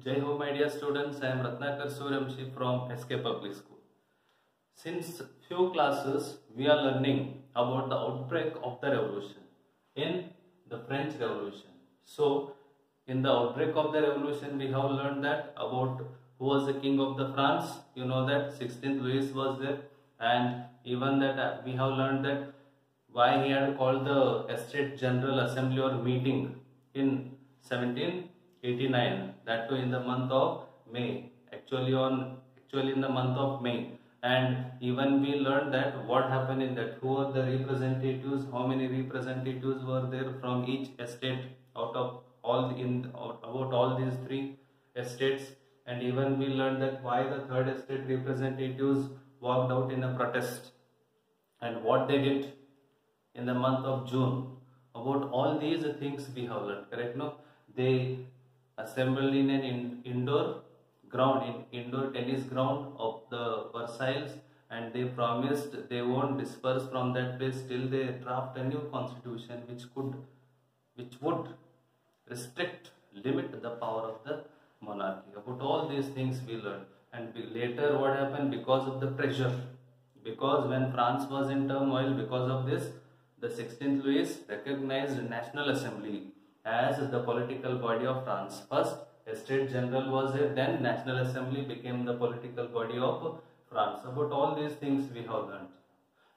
Jai Ho, my dear students. I am Ratnakar Suryavanshi from SK Public School. Since few classes, we are learning about the outbreak of the revolution in the French Revolution. So, in the outbreak of the revolution, we have learned that about who was the king of the France. You know that 16th Louis was there, and even that we have learned that why he had called the Estate General Assembly or meeting in 1789, that too in the month of May, actually in the month of May. And even we learned that what happened in that, who are the representatives, how many representatives were there from each estate out of about all these three estates. And even we learned that why the third estate representatives walked out in a protest and what they did in the month of June. About all these things we have learned, correct? No, they assembled in an indoor tennis ground of the Versailles, and they promised they won't disperse from that place till they draft a new constitution which would limit the power of the monarchy. About all these things we learned. And later what happened, because of the pressure, because when France was in turmoil, because of this, the 16th Louis recognized National Assembly as the political body of France. First, Estate General was there, then National Assembly became the political body of France. About all these things we have learned.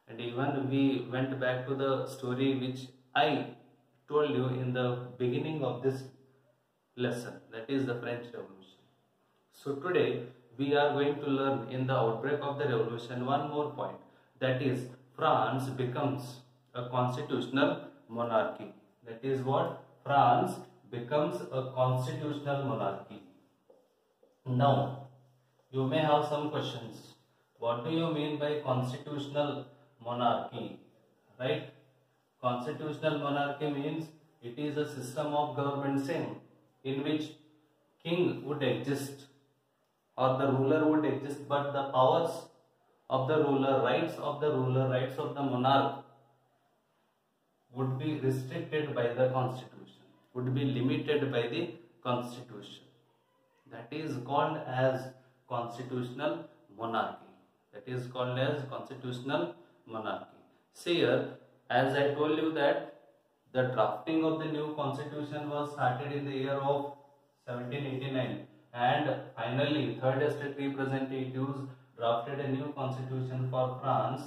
And even we went back to the story which I told you in the beginning of this lesson, that is the French Revolution. So today we are going to learn in the outbreak of the revolution one more point, that is France becomes a constitutional monarchy. That is what? France becomes a constitutional monarchy. Now, you may have some questions. What do you mean by constitutional monarchy? Right? Constitutional monarchy means it is a system of government same in which king would exist or the ruler would exist, but the powers of the ruler, rights of the monarch would be restricted by the constitution, would be limited by the constitution. That is called as constitutional monarchy. That is called as constitutional monarchy. See here, as I told you that the drafting of the new constitution was started in the year of 1789, and finally third estate representatives drafted a new constitution for France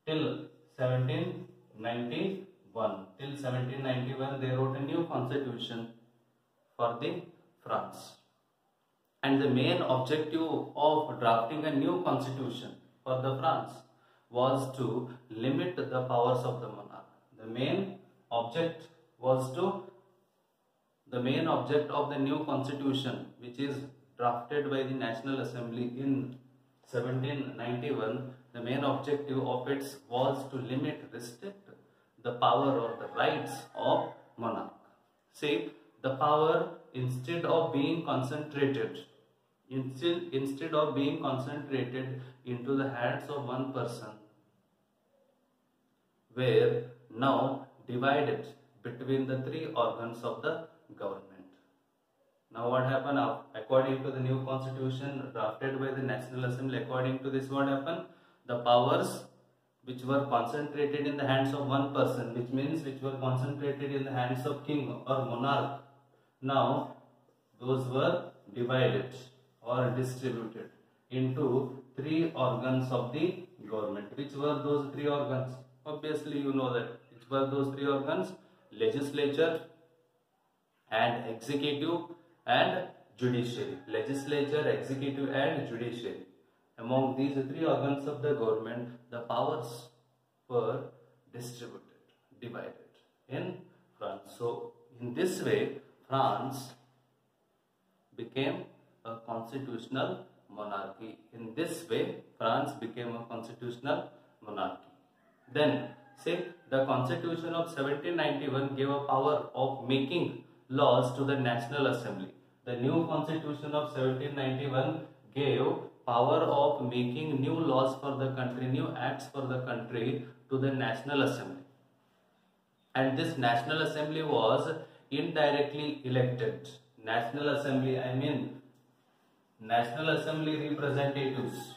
till 1791. Till 1791 they wrote a new constitution for the France. And the main objective of drafting a new constitution for the France was to limit the powers of the monarch. The main object of the new constitution, which is drafted by the National Assembly in 1791, the main objective of it was to restrict the power or the rights of monarch. See, the power instead of being concentrated into the hands of one person, were now divided between the three organs of the government. Now what happened? According to the new constitution drafted by the National Assembly, according to this what happened? The powers which were concentrated in the hands of one person, which means which were concentrated in the hands of king or monarch, now those were divided or distributed into three organs of the government. Which were those three organs? Obviously you know that. Which were those three organs? Legislature and executive and judiciary. Legislature, executive and judiciary. Among these three organs of the government, the powers were divided in France. So in this way, France became a constitutional monarchy. In this way, France became a constitutional monarchy. Then, say, the Constitution of 1791 gave a power of making laws to the National Assembly. The new Constitution of 1791 gave power of making new laws for the country, new acts for the country to the National Assembly. And this National Assembly was indirectly elected. National Assembly, I mean National Assembly representatives.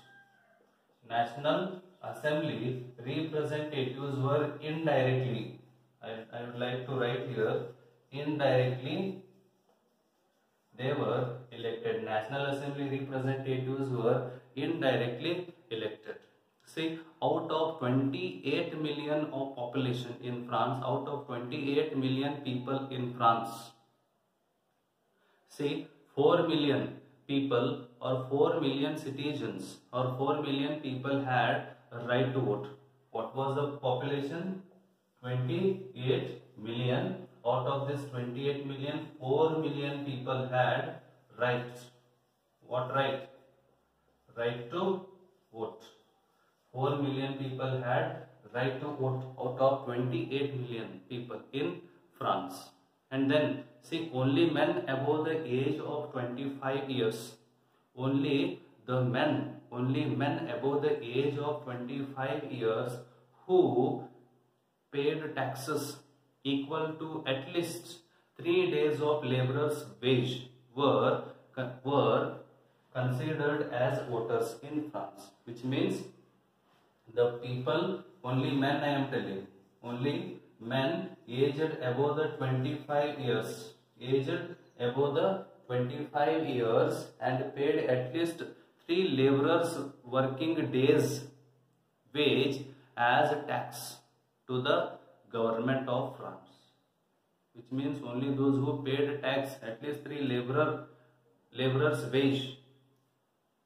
National Assembly representatives were indirectly, I would like to write here, indirectly they were elected. National Assembly representatives were indirectly elected. See, out of 28 million of population in France, out of 28 million people in France, see, 4 million people or 4 million citizens or 4 million people had a right to vote. What was the population? 28 million. Out of this 28 million, 4 million people had rights. What right? Right to vote. 4 million people had right to vote out of 28 million people in France. And then see, only men above the age of 25 years, only men above the age of 25 years who paid taxes equal to at least 3 days of laborer's wage were considered as voters in France, which means the people, only men, I am telling, only men aged above the 25 years, and paid at least 3 laborers working days wage as a tax to the government of France, which means only those who paid tax, at least 3 laborers wage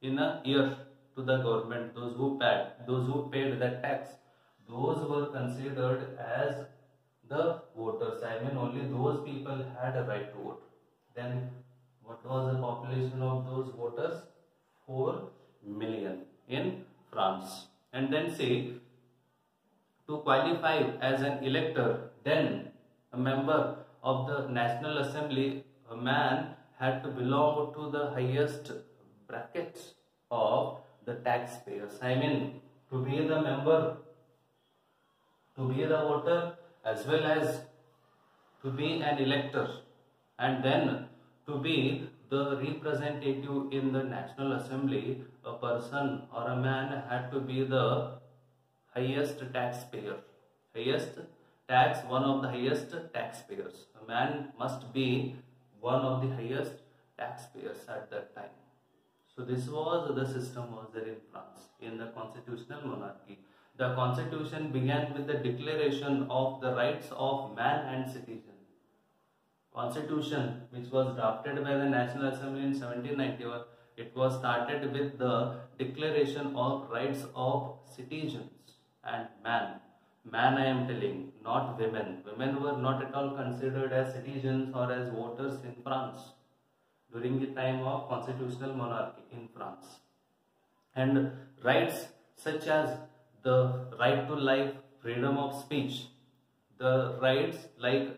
in a year to the government, those who paid that tax, those were considered as the voters. I mean, only those people had a right to vote. Then what was the population of those voters? 4 million in France. And then say, to qualify as an elector, then a member of the National Assembly, a man had to belong to the highest bracket of the taxpayers. I mean, to be the member, to be the voter, as well as to be an elector, and then to be the representative in the National Assembly, a person or a man had to be the highest taxpayer, one of the highest taxpayers. A man must be one of the highest taxpayers at that time. So this was the system was there in France, in the constitutional monarchy. The constitution began with the declaration of the rights of man and citizen. Constitution, which was drafted by the National Assembly in 1791, it was started with the declaration of rights of citizens and man. Man, I am telling, not women. Women were not at all considered as citizens or as voters in France during the time of constitutional monarchy in France. And rights such as the right to life, freedom of speech, the rights like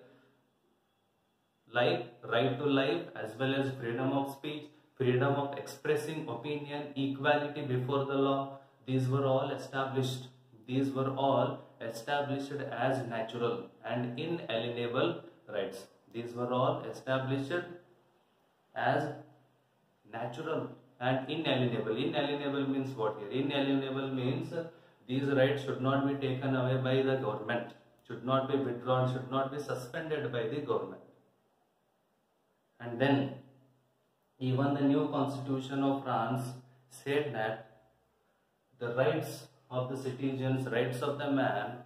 right to life as well as freedom of speech, freedom of expressing opinion, equality before the law, these were all established. These were all established as natural and inalienable rights. These were all established as natural and inalienable. Inalienable means what here? Inalienable means these rights should not be taken away by the government, should not be withdrawn, should not be suspended by the government. And then even the new constitution of France said that the rights of the citizens, rights of the man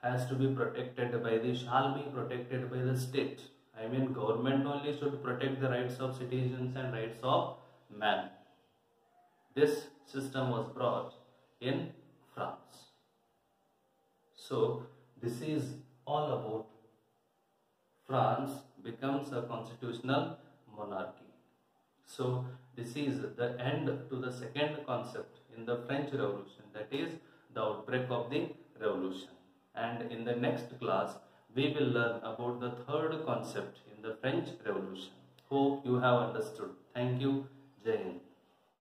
has to be protected by the, shall be protected by the state. I mean, government only should protect the rights of citizens and rights of man. This system was brought in France. So this is all about France becomes a constitutional monarchy. So this is the end to the second concept in the French Revolution, that is the outbreak of the revolution. And in the next class we will learn about the third concept in the French Revolution. Hope you have understood. Thank you. Jai Hind.